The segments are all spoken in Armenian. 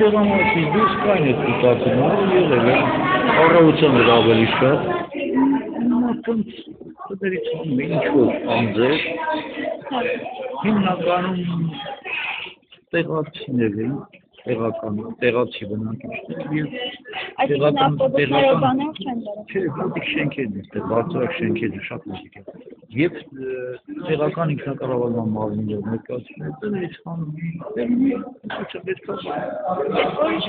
Տեղամասի դուրս կային այդ կուտակումները եղել են, առավոտյան էր ավելի շատ, մարդկանց դերից հանում ինչ-որ անձեր, հիմնականում տեղացիներ էին, տեղացի բնակիչներ և տեղական չէ, մոտիկ շենքերն են, բարձրակ շենքերը շատ մոտիկ են և տեղական ինքնակառավարման մարմիններ ներկայացուցիչները դերից հանում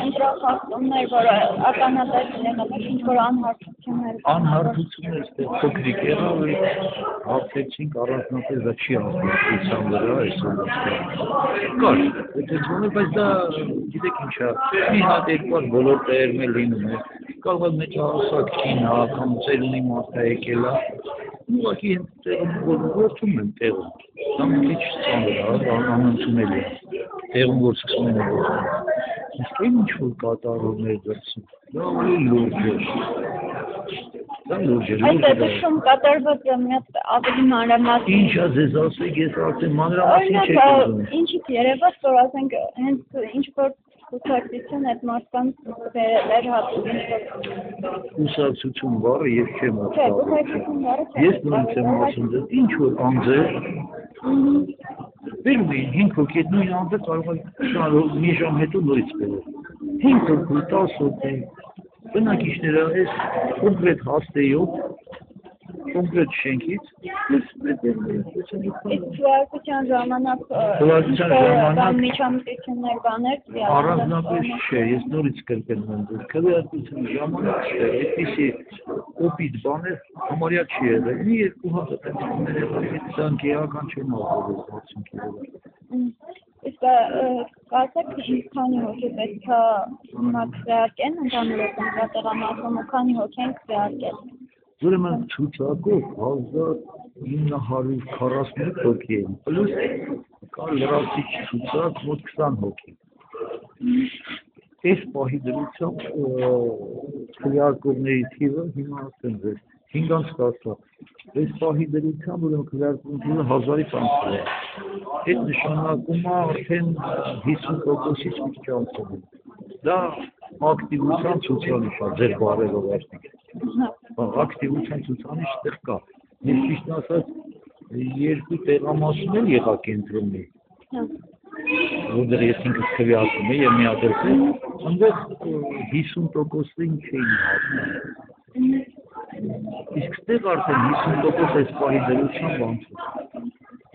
ընտրախախտումներ, որ ականատեսն եղել եք, ինչ-որ անհարթություններ այստեղ փոքրիկ եղավ, հարցեցինք առանձնապես դա չի ազդեցության վրա այսօր կար, բայց դա գիտեք ինչա, մի հատ երկու հատ բոլոր տեղերում էլ լինում է, կարող է մեծահասակ կինա կամ ծերունի մարդ է եկել է, ուղղակի տեղում գործում են տեղում, դա մի քիչ ծանր է, անընդունելի է, տեղում որ սկսում են գործում, իսկ այն ինչ-որ կատարումներ դրսում, դա ավելի լուրջ է, Այդ դեպքում կատարված մի հատ ավելի մանրամասն Ինչ է ձեզ ասեք, ես ասեմ մանրամասն չեք ուզում Ինչից երևաց, որ ասենք հենց ինչ-որ կուսակցություն այդ մարդկանց վերհատում Կուսակցություն բառը ես չեմ ասում Ես նույնց եմ ասում ձեզ, ինչ-որ անձեր Բերում էին 5 հոգի, այդ նույն անձը կարող է մի ժամ հետո նորից բերել 5 հոգի, 10 հոգի Բնակիչները այս կոնկրետ հաստեյով, կոնկրետ շենքից Քվեարկության ժամանակ միջամտություններ բաներ Առանձնապես չէ, ես նորից կրկնում եմ քվեարկության ժամանակ չէ, այդպիսի օպիտ բաներ համարյա չի եղել, մի երկու հատ այդպիսիներ եղել, դա ընկերական չեմ ասում Իսկ կարծեք քանի հոգի պետք է քվեարկեն ընդհանուր տեղամասում ու քանի հոգի են քվեարկել Ուրեմն ցուցակով 1948 հոգի են, պլյուս կա լրացիչ ցուցակ մոտ 20 հոգի Այս պահի դրությամբ քվեարկողների թիվը հիմա ասեմ ձեզ 5-10 Այս պահի դրությամբ ուրեմն քվեարկողների թիվը 1000-ից անցել է Այդ նշանակում է արդեն 50%-ից մի քիչ անցել է Դա ակտիվության ցուցանիշ է, ձեր բարերով արդեն Ակտիվության ցուցանիշ ստեղ կա Ես ճիշտ ասած երկու տեղամասում էլ եղա կենտրոնի որտեղ ես ինքս քվեարկում եմ եւ միադրվում այնտեղ 50%-ին չէին հասնում Իսկ ստեղ արդեն 50% այս պահի դրությամբ անցել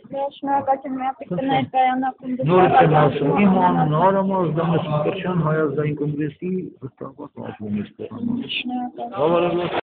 Շնորհակալություն մի հատ ներկայանալու Նորից եմ ասում, իմ անունը Արամ Ազդանես Մկրտչյան Հայ ազգային կոնգրեսի վստահված ակումբից տեղամաս։ Շնորհակալություն